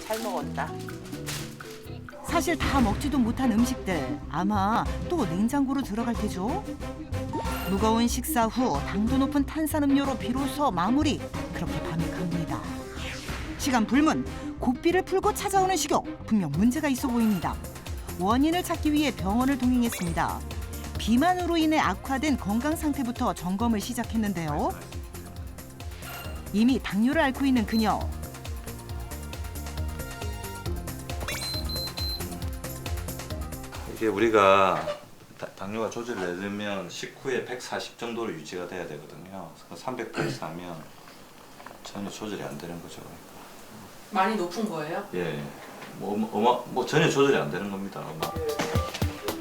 잘 먹었다. 사실 다 먹지도 못한 음식들 아마 또 냉장고로 들어갈 테죠. 무거운 식사 후 당도 높은 탄산음료로 비로소 마무리. 그렇게 밤이 갑니다. 시간 불문. 고삐를 풀고 찾아오는 식욕. 분명 문제가 있어 보입니다. 원인을 찾기 위해 병원을 동행했습니다. 비만으로 인해 악화된 건강 상태부터 점검을 시작했는데요. 이미 당뇨를 앓고 있는 그녀. 이게 우리가 당뇨가 조절되려면 식후에 140 정도로 유지가 돼야 되거든요. 300 이상이면 전혀 조절이 안 되는 거죠. 많이 높은 거예요? 예, 뭐 전혀 조절이 안 되는 겁니다.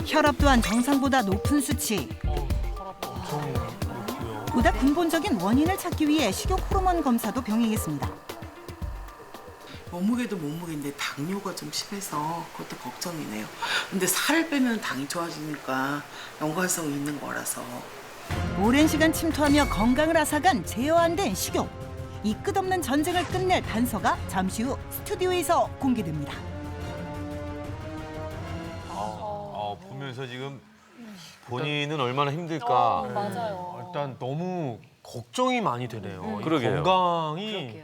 혈압 또한 정상보다 높은 수치. 보다 근본적인 원인을 찾기 위해 식욕 호르몬 검사도 병행했습니다. 몸무게도 몸무게인데 당뇨가 좀 심해서 그것도 걱정이네요. 근데 살을 빼면 당이 좋아지니까 연관성이 있는 거라서. 오랜 시간 침투하며 건강을 앗아간 제어 안 된 식욕. 이 끝없는 전쟁을 끝낼 단서가 잠시 후 스튜디오에서 공개됩니다. 보면서 지금 본인은 얼마나 힘들까. 맞아요. 일단 너무 걱정이 많이 되네요. 이 그러게요. 건강이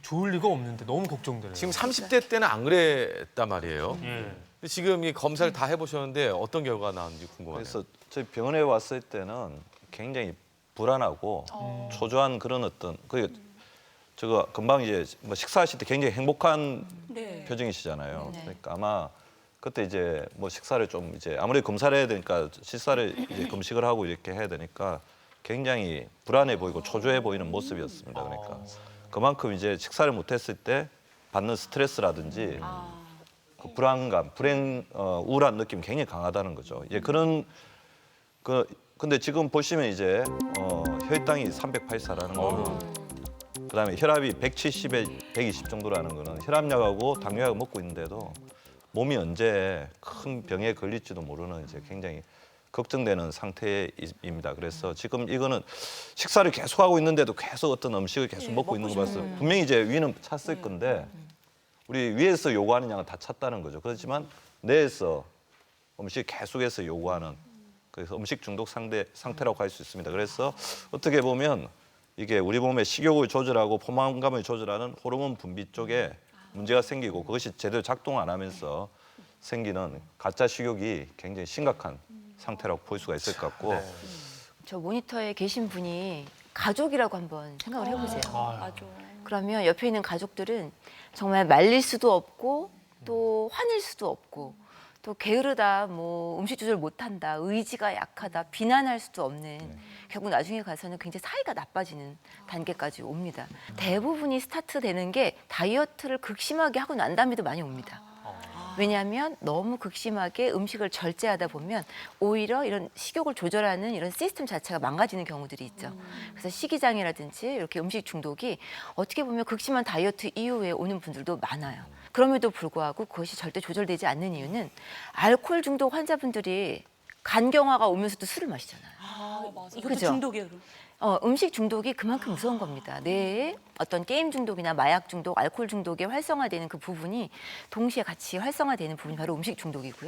좋을 리가 없는데 너무 걱정되네요. 지금 30대 때는 안 그랬단 말이에요. 예. 근데 지금 이 검사를 다 해보셨는데 어떤 결과가 나왔는지 궁금하네요. 그래서 저희 병원에 왔을 때는 굉장히 불안하고 초조한 그런 어떤 저거 금방 이제 뭐 식사하실 때 굉장히 행복한 표정이시잖아요. 그러니까 아마 그때 이제 뭐 식사를 좀 이제 아무래도 검사를 해야 되니까 식사를 이제 금식을 하고 이렇게 해야 되니까 굉장히 불안해 보이고 초조해 보이는 모습이었습니다. 그러니까 그만큼 이제 식사를 못했을 때 받는 스트레스라든지 그 불안감, 우울한 느낌이 굉장히 강하다는 거죠. 이제 근데 지금 보시면 이제 혈당이 384라는 거. 그다음에 혈압이 170에 120 정도라는 거는 혈압약하고 당뇨약을 먹고 있는데도 몸이 언제 큰 병에 걸릴지도 모르는 이제 굉장히 걱정되는 상태입니다. 그래서 지금 이거는 식사를 계속 하고 있는데도 계속 어떤 음식을 계속 먹고 있는 거 봐서 분명히 이제 위는 찼을 건데 우리 위에서 요구하는 양은 다 찼다는 거죠. 그렇지만 뇌에서 음식 계속해서 요구하는 그래서 음식 중독 상태라고 할 수 있습니다. 그래서 어떻게 보면 이게 우리 몸의 식욕을 조절하고 포만감을 조절하는 호르몬 분비 쪽에 문제가 생기고 그것이 제대로 작동 안 하면서 생기는 가짜 식욕이 굉장히 심각한 상태라고 볼 수가 있을 것 같고 저 모니터에 계신 분이 가족이라고 한번 생각을 해보세요. 맞아. 그러면 옆에 있는 가족들은 정말 말릴 수도 없고 또 화낼 수도 없고 또 게으르다, 뭐 음식 조절 못한다, 의지가 약하다, 비난할 수도 없는 결국 나중에 가서는 굉장히 사이가 나빠지는 단계까지 옵니다. 대부분이 스타트되는 게 다이어트를 극심하게 하고 난 다음에도 많이 옵니다. 왜냐하면 너무 극심하게 음식을 절제하다 보면 오히려 이런 식욕을 조절하는 이런 시스템 자체가 망가지는 경우들이 있죠. 그래서 식이장애라든지 이렇게 음식 중독이 어떻게 보면 극심한 다이어트 이후에 오는 분들도 많아요. 그럼에도 불구하고 그것이 절대 조절되지 않는 이유는 알코올 중독 환자분들이 간경화가 오면서도 술을 마시잖아요. 이것도 그죠? 중독이에요, 그럼? 음식 중독이 그만큼 무서운 겁니다. 뇌에 어떤 게임 중독이나 마약 중독, 알코올 중독에 활성화되는 그 부분이 동시에 같이 활성화되는 부분이 바로 음식 중독이고요.